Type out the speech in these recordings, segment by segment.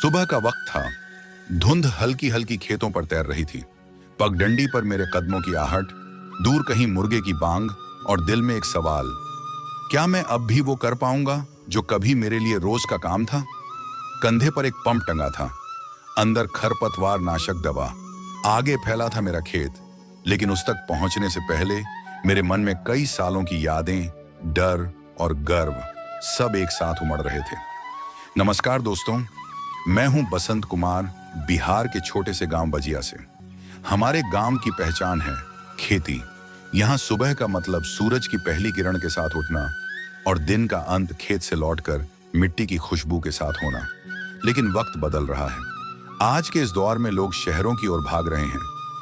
सुबह का वक्त था। धुंध हल्की हल्की खेतों पर तैर रही थी। पगडंडी पर मेरे कदमों की आहट, दूर कहीं मुर्गे की बांग और दिल में एक सवाल, क्या मैं अब भी वो कर पाऊंगा जो कभी मेरे लिए रोज का काम था। कंधे पर एक पंप टंगा था, अंदर खरपतवार नाशक दवा। आगे फैला था मेरा खेत, लेकिन उस तक पहुंचने से पहले मेरे मन में कई सालों की यादें, डर और गर्व सब एक साथ उमड़ रहे थे। नमस्कार दोस्तों, मैं हूं बसंत कुमार, बिहार के छोटे से गांव बजिया से। हमारे गांव की पहचान है खेती। यहां सुबह का मतलब सूरज की पहली किरण के साथ उठना और दिन का अंत खेत से लौटकर मिट्टी की खुशबू के साथ होना। लेकिन वक्त बदल रहा है। आज के इस दौर में लोग शहरों की ओर भाग रहे हैं,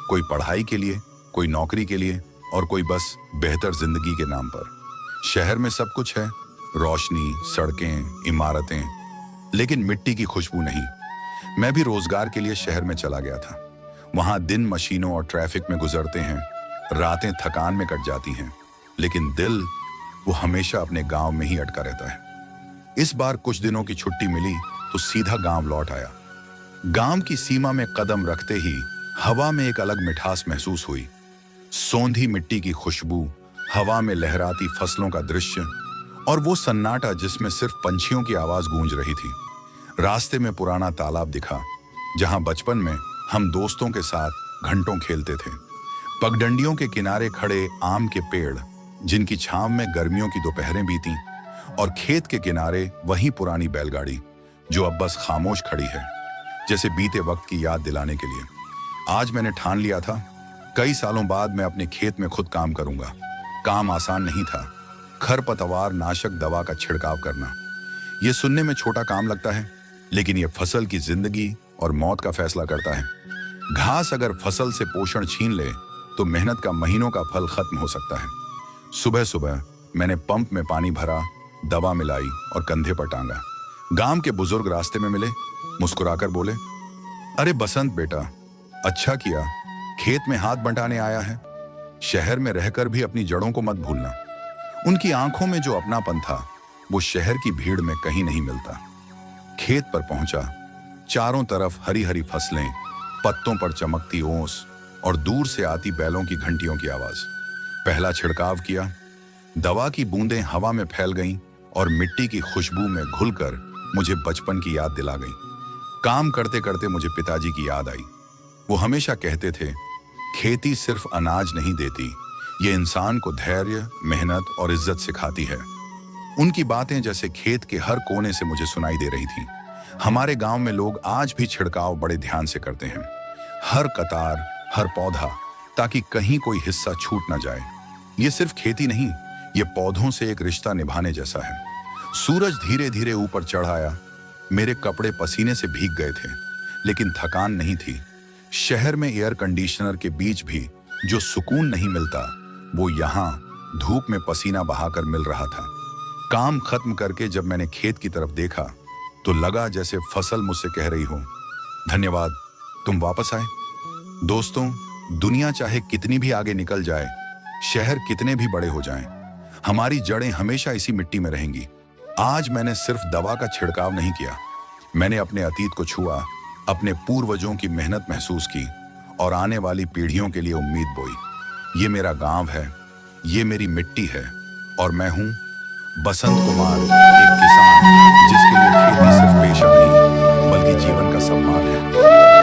कोई पढ़ाई के लिए, कोई नौकरी के लिए और कोई बस बेहतर जिंदगी के नाम पर। शहर में सब कुछ है, रोशनी, सड़कें, इमारतें, लेकिन मिट्टी की खुशबू नहीं। मैं भी रोजगार के लिए शहर में चला गया था। वहां दिन मशीनों और ट्रैफिक में गुजरते हैं, रातें थकान में कट जाती हैं, लेकिन दिल वो हमेशा अपने गांव में ही अटका रहता है। इस बार कुछ दिनों की छुट्टी मिली तो सीधा गांव लौट आया। गांव की सीमा में कदम रखते ही हवा में एक अलग मिठास महसूस हुई। सोंधी मिट्टी की खुशबू, हवा में लहराती फसलों का दृश्य और वो सन्नाटा जिसमें सिर्फ पंछियों की आवाज गूंज रही थी। रास्ते में पुराना तालाब दिखा, जहां बचपन में हम दोस्तों के साथ घंटों खेलते थे। पगडंडियों के किनारे खड़े आम के पेड़, जिनकी छांव में गर्मियों की दोपहरें बीती, और खेत के किनारे वही पुरानी बैलगाड़ी जो अब बस खामोश खड़ी है, जैसे बीते वक्त की याद दिलाने के लिए। आज मैंने ठान लिया था, कई सालों बाद मैं अपने खेत में खुद काम करूंगा। काम आसान नहीं था। खरपतवार नाशक दवा का छिड़काव करना, यह सुनने में छोटा काम लगता है, लेकिन यह फसल की जिंदगी और मौत का फैसला करता है। घास अगर फसल से पोषण छीन ले तो मेहनत का महीनों का फल खत्म हो सकता है। सुबह सुबह मैंने पंप में पानी भरा, दवा मिलाई और कंधे पर टांगा। गांव के बुजुर्ग रास्ते में मिले, मुस्कुराकर बोले, अरे बसंत बेटा, अच्छा किया, खेत में हाथ बंटाने आया है। शहर में रहकर भी अपनी जड़ों को मत भूलना। उनकी आंखों में जो अपनापन था वो शहर की भीड़ में कहीं नहीं मिलता। खेत पर पहुंचा, चारों तरफ हरी हरी फसलें, पत्तों पर चमकती ओस और दूर से आती बैलों की घंटियों की आवाज। पहला छिड़काव किया, दवा की बूंदें हवा में फैल गईं और मिट्टी की खुशबू में घुलकर मुझे बचपन की याद दिला गई। काम करते करते मुझे पिताजी की याद आई। वो हमेशा कहते थे, खेती सिर्फ अनाज नहीं देती, ये इंसान को धैर्य, मेहनत और इज्जत सिखाती है। उनकी बातें जैसे खेत के हर कोने से मुझे सुनाई दे रही थी। हमारे गांव में लोग आज भी छिड़काव बड़े ध्यान से करते हैं, हर कतार, हर पौधा, ताकि कहीं कोई हिस्सा छूट ना जाए। ये सिर्फ खेती नहीं, ये पौधों से एक रिश्ता निभाने जैसा है। सूरज धीरे धीरे ऊपर चढ़ आया। मेरे कपड़े पसीने से भीग गए थे, लेकिन थकान नहीं थी। शहर में एयर कंडीशनर के बीच भी जो सुकून नहीं मिलता, वो यहाँ धूप में पसीना बहाकर मिल रहा था। काम खत्म करके जब मैंने खेत की तरफ देखा तो लगा जैसे फसल मुझसे कह रही हो, धन्यवाद, तुम वापस आए। दोस्तों, दुनिया चाहे कितनी भी आगे निकल जाए, शहर कितने भी बड़े हो जाएं, हमारी जड़ें हमेशा इसी मिट्टी में रहेंगी। आज मैंने सिर्फ दवा का छिड़काव नहीं किया, मैंने अपने अतीत को छुआ, अपने पूर्वजों की मेहनत महसूस की और आने वाली पीढ़ियों के लिए उम्मीद बोई। ये मेरा गांव है, ये मेरी मिट्टी है और मैं हूं बसंत कुमार, एक किसान जिसके लिए खेती सिर्फ पेशा नहीं बल्कि जीवन का सम्मान है।